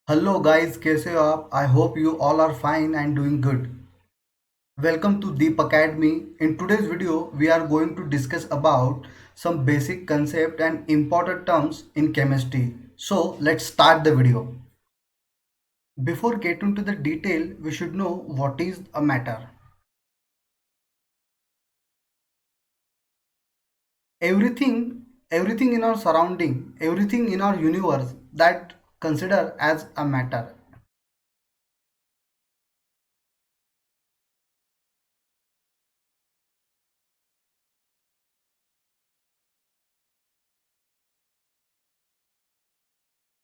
Hello guys, कैसे हो आप? I hope you all are fine and doing good. Welcome to Deep Academy. In today's video, we are going to discuss about some basic concept and important terms in chemistry. So let's start the video. Before getting to the detail, we should know what is a matter. Everything in our surrounding, everything in our universe that consider as a matter.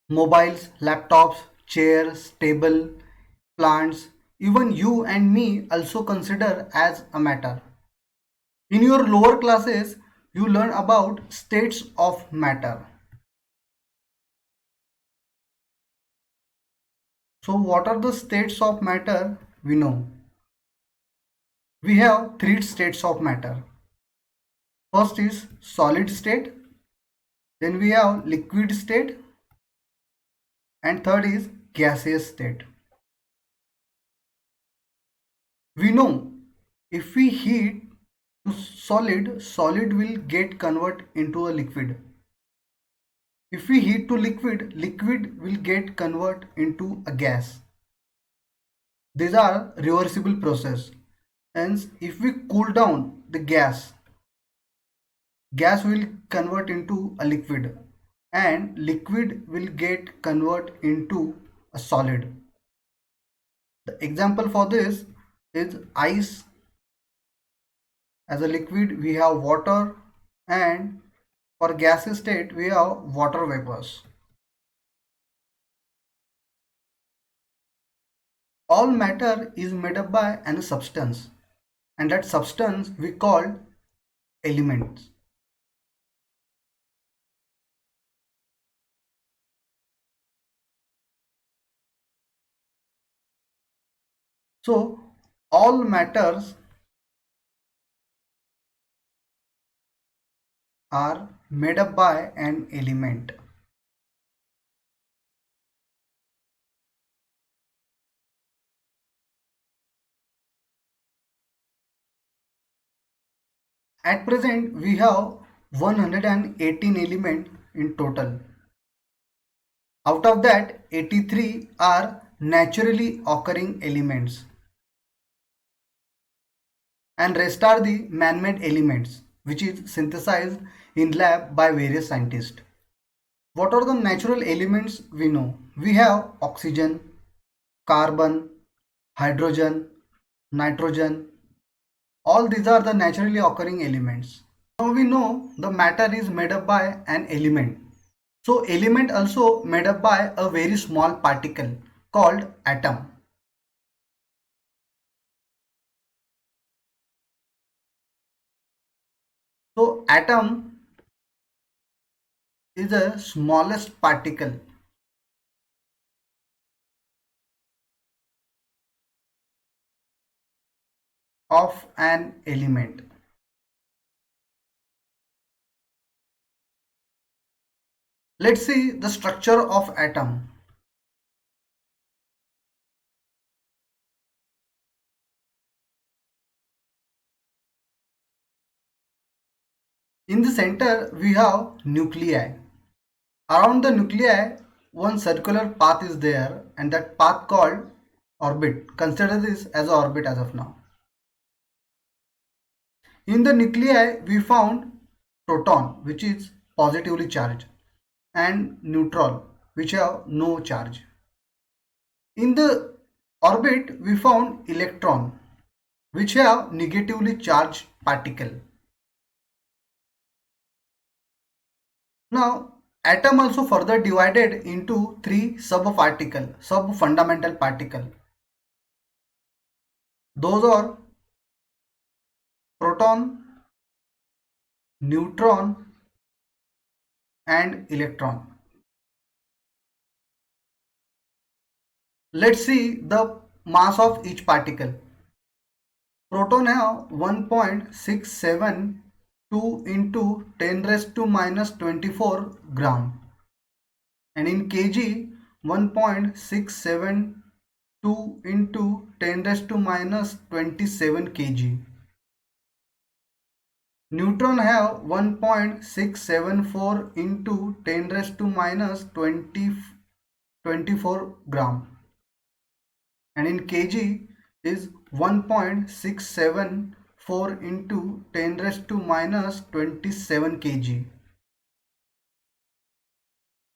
Mobiles, laptops, chairs, table, plants, even you and me also consider as a matter. In your lower classes, you learn about states of matter. So what are the states of matter? We know. We have three states of matter. First is solid state, then we have liquid state, and third is gaseous state. We know if we heat to solid will get converted into a liquid. If we heat to liquid will get converted into a gas. These are reversible process. Hence, if we cool down the gas will convert into a liquid and liquid will get convert into a solid. The example for this is ice. As a liquid we have water, and for gaseous state we have water vapors. All matter is made up by a substance, and that substance we call elements. So all matters are made up by an element. At present we have 118 elements in total. Out of that, 83 are naturally occurring elements, and rest are the man-made elements which is synthesized in lab by various scientists. What are the natural elements we know? We have oxygen, carbon, hydrogen, nitrogen. All these are the naturally occurring elements. Now we know the matter is made up by an element. So element also made up by a very small particle called atom. So atom is the smallest particle of an element. Let's see the structure of atom. In the center we have nuclei. Around the nuclei one circular path is there, and that path called orbit. Consider this as an orbit as of now. In the nuclei we found proton, which is positively charged, and neutron, which have no charge. In the orbit we found electron, which have negatively charged particle. Now atom also further divided into three sub-fundamental particle. Those are proton, neutron and electron. Let's see the mass of each particle. Proton have 1.672 into 10 raised to minus 24 gram, and in kg 1.672 into 10 raised to minus 27 kg. Neutron have 1.674 into 10 raised to minus 24 gram, and in kg is 1.674 into 10 raised to minus 27 kg,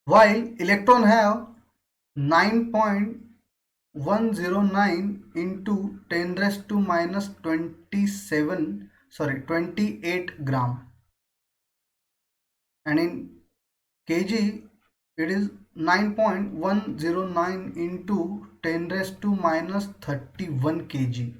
while electron have 9.109 into 10 raised to minus 28 gram, and in kg it is 9.109 into 10 raised to minus 31 kg.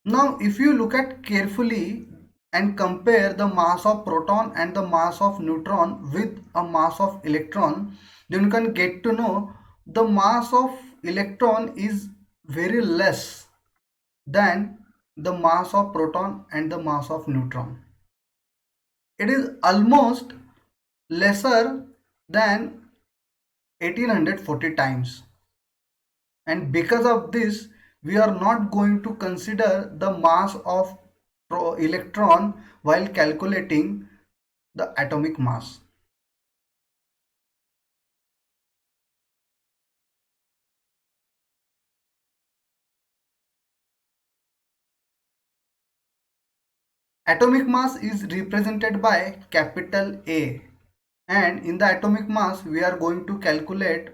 Now if you look at carefully and compare the mass of proton and the mass of neutron with a mass of electron, then you can get to know the mass of electron is very less than the mass of proton and the mass of neutron. It is almost lesser than 1840 times, and because of this we are not going to consider the mass of electron while calculating the atomic mass. Atomic mass is represented by capital A, and in the atomic mass we are going to calculate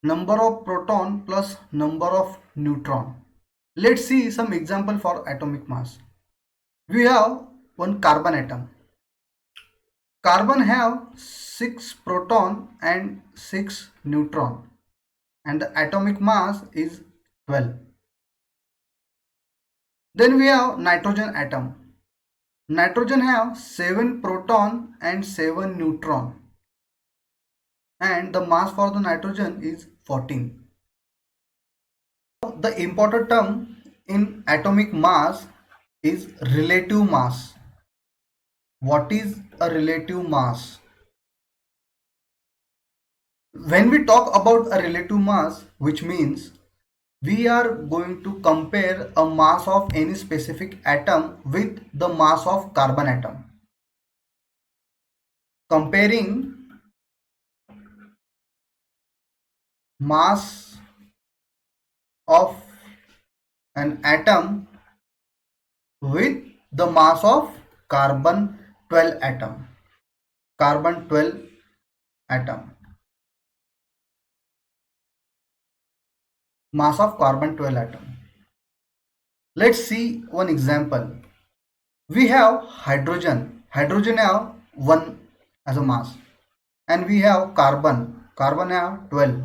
number of proton plus number of neutron. Let's see some example for atomic mass. We have one carbon atom. Carbon have 6 proton and 6 neutron, and the atomic mass is 12. Then we have nitrogen atom. Nitrogen have 7 proton and 7 neutron, and the mass for the nitrogen is 14. The important term in atomic mass is relative mass. What is a relative mass? When we talk about a relative mass, which means we are going to compare a mass of any specific atom with the mass of carbon atom. Comparing mass of an atom with the mass of carbon 12 atom. Carbon 12 atom. Mass of carbon 12 atom. Let's see one example. We have hydrogen. Hydrogen have 1 as a mass, and we have carbon. Carbon have 12.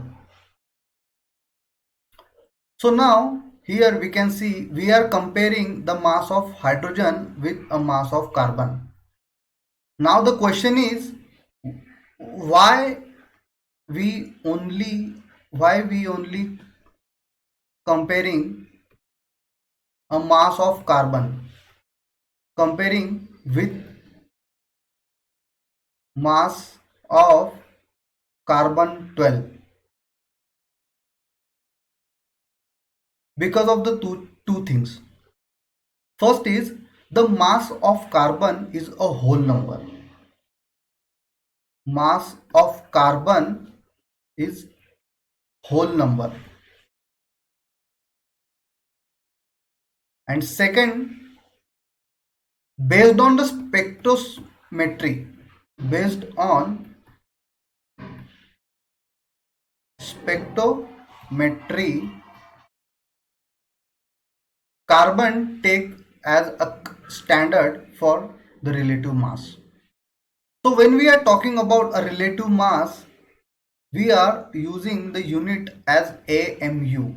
So now here we can see we are comparing the mass of hydrogen with a mass of carbon. Now the question is why we only comparing a mass of carbon comparing with mass of carbon 12, because of the two things. First is the mass of carbon is a whole number. Mass of carbon is whole number. And second, based on the spectrometry, carbon take as a standard for the relative mass. So when we are talking about a relative mass, we are using the unit as AMU,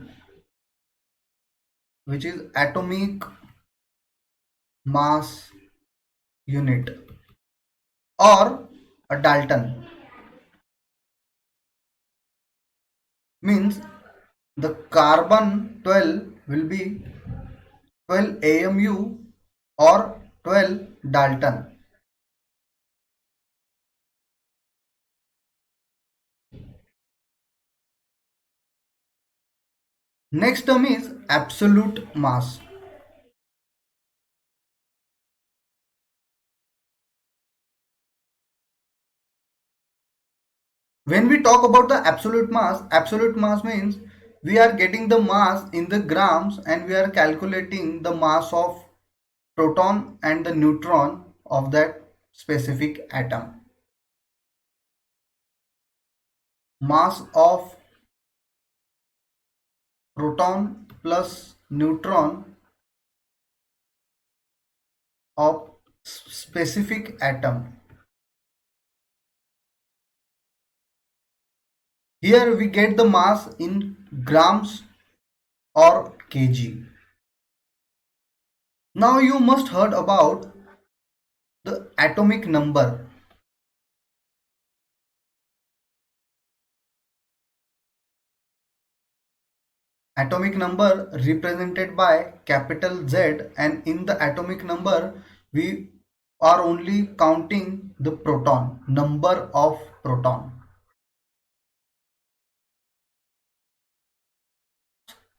which is atomic mass unit, or a Dalton. Means the carbon 12 will be 12 AMU or 12 Dalton. Next term is absolute mass. When we talk about the absolute mass means we are getting the mass in the grams and we are calculating the mass of proton and the neutron of that specific atom. Mass of proton plus neutron of specific atom. Here we get the mass in grams or kg. Now you must heard about the atomic number. Atomic number represented by capital Z, and in the atomic number we are only counting the proton, number of proton.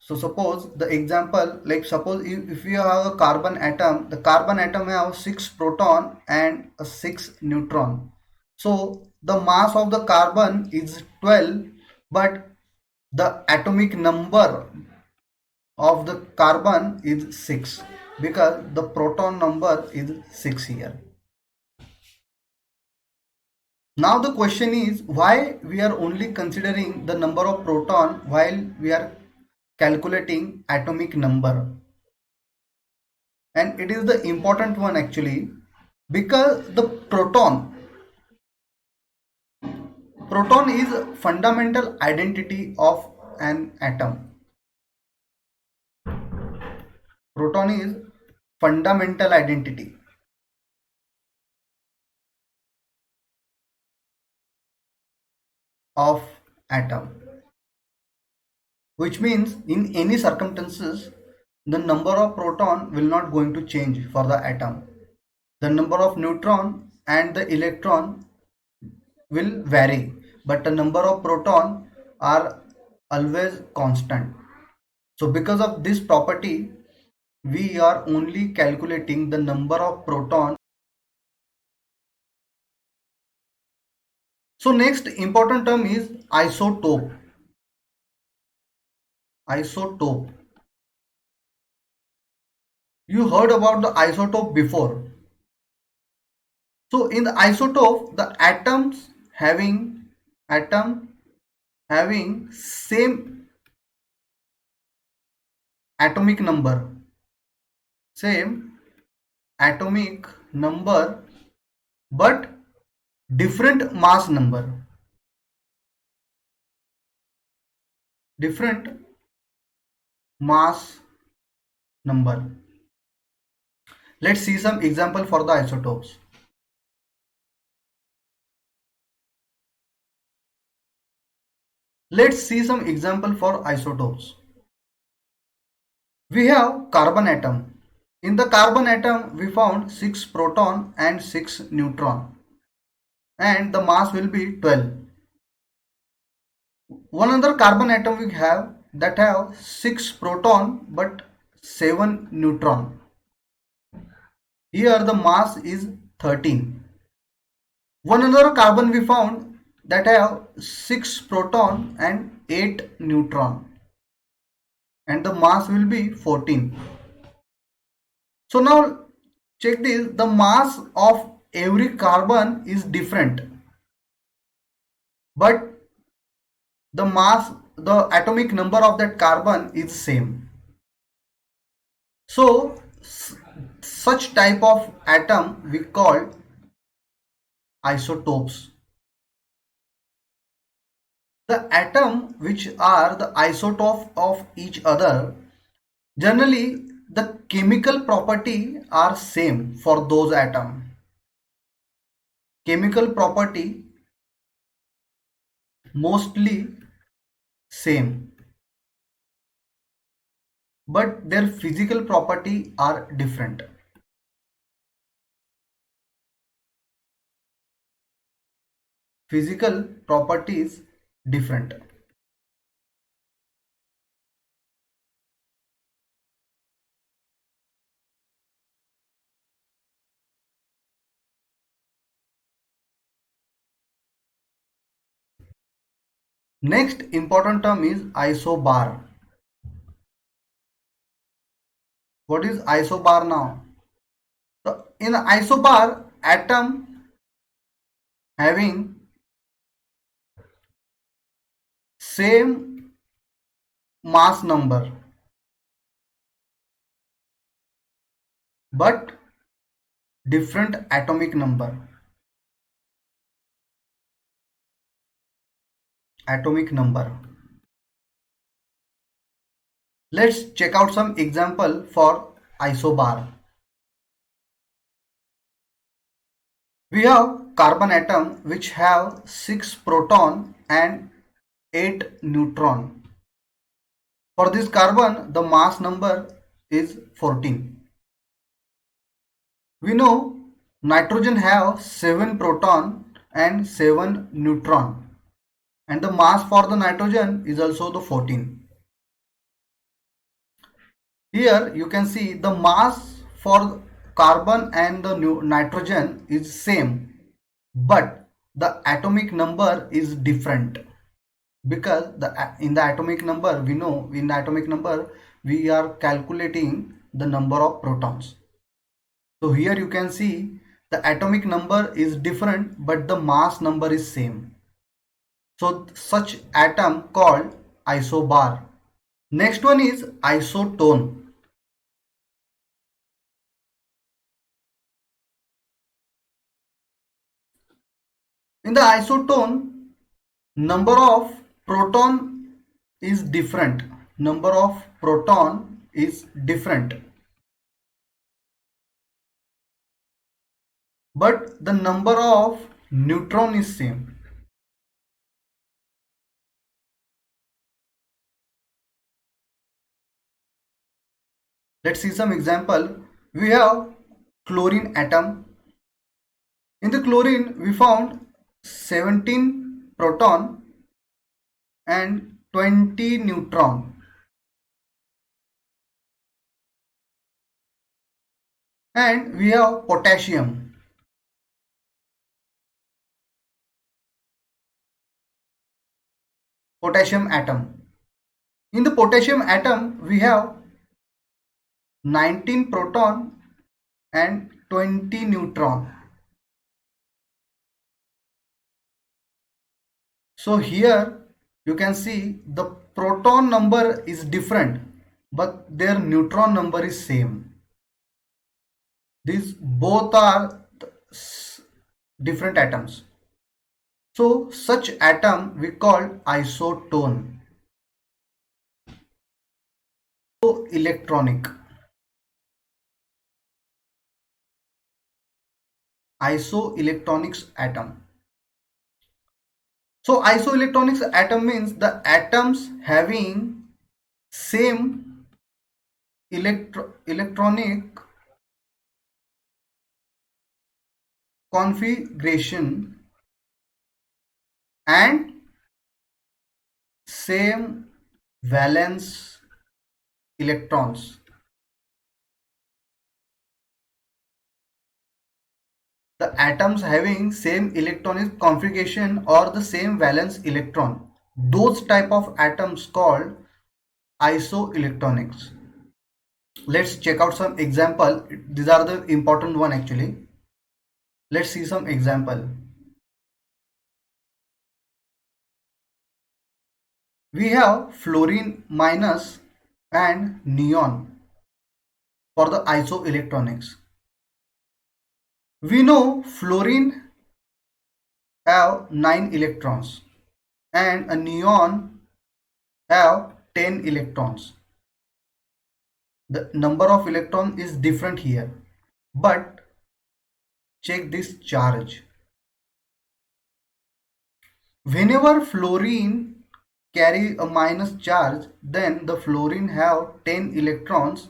So suppose the example, like suppose if you have a carbon atom, the carbon atom have 6 proton and a 6 neutron. So the mass of the carbon is 12, but the atomic number of the carbon is 6 because the proton number is 6 here. Now the question is why we are only considering the number of proton while we are calculating atomic number. And it is the important one actually, because the proton is a fundamental identity of an atom. Proton is fundamental identity of atom, which means in any circumstances the number of proton will not going to change for the atom. The number of neutron and the electron will vary, but the number of proton are always constant. So because of this property, we are only calculating the number of proton. So next important term is isotope. Isotope. You heard about the isotope before. So in the isotope, the atom having same atomic number, same atomic number, but different mass number. Different mass number. Let's see some example for the isotopes. Let's see some example for isotopes. We have carbon atom. In the carbon atom, we found 6 proton and 6 neutron, and the mass will be 12. One other carbon atom we have that have 6 proton but 7 neutron. Here the mass is 13. One another carbon we found that have 6 proton and 8 neutron, and the mass will be 14. So now check this, the mass of every carbon is different, but the atomic number of that carbon is same. So such type of atom we call isotopes. The atom which are the isotope of each other, generally the chemical property are same for those atom. Chemical property mostly same, but their physical property are different. Physical properties different. Next important term is isobar. What is isobar now? So in isobar, atom having same mass number but different atomic number. Let's check out some example for isobar. We have carbon atom which have 6 proton and 8 neutron. For this carbon, the mass number is 14. We know nitrogen have 7 proton and 7 neutron, and the mass for the nitrogen is also the 14. Here you can see the mass for carbon and the nitrogen is same, but the atomic number is different, because in the atomic number, we know in the atomic number we are calculating the number of protons. So here you can see the atomic number is different but the mass number is same. So such atom called isobar. Next one is isotone. In the isotone, number of proton is different. Number of proton is different, but the number of neutron is same. Let's see some example. We have chlorine atom. In the chlorine, we found 17 proton and 20 neutron. And we have potassium. Potassium atom. In the potassium atom, we have 19 proton and 20 neutron. So here you can see the proton number is different but their neutron number is same. These both are different atoms. So such atom we call isotone. Isoelectronic. Isoelectronics atom. So isoelectronics atom means the atoms having same electronic configuration and same valence electrons. The atoms having same electronic configuration or the same valence electron, those type of atoms called isoelectronics. Let's check out some example. These are the important one actually. Let's see some example. We have fluorine minus and neon for the isoelectronics. We know fluorine have 9 electrons and a neon have 10 electrons. The number of electron is different here, but check this charge. Whenever fluorine carry a minus charge, then the fluorine have 10 electrons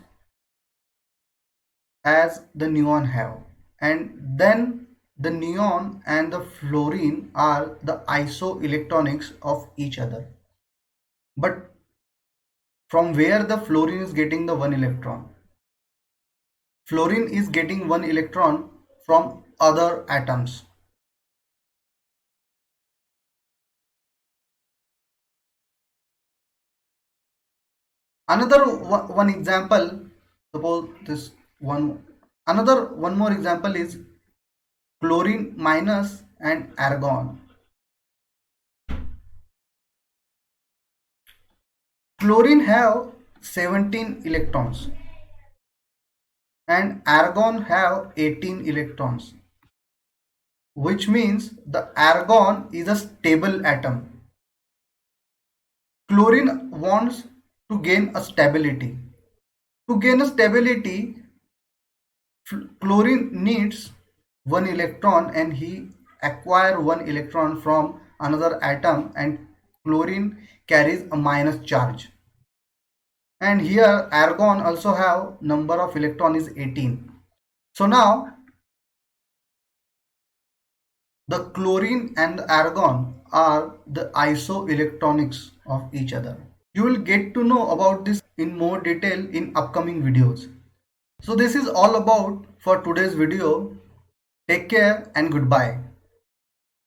as the neon have, and then the neon and the fluorine are the isoelectronics of each other. But from where the fluorine is getting the 1 electron? Fluorine is getting 1 electron from other atoms. Another one example, suppose this one, another one more example is chlorine minus and argon. Chlorine have 17 electrons and argon have 18 electrons, which means the argon is a stable atom. Chlorine wants to gain a stability. To gain a stability, chlorine needs one electron and he acquire one electron from another atom, and chlorine carries a minus charge. And here argon also have number of electron is 18. So now the chlorine and the argon are the isoelectronics of each other. You will get to know about this in more detail in upcoming videos. So this is all about for today's video. Take care and goodbye.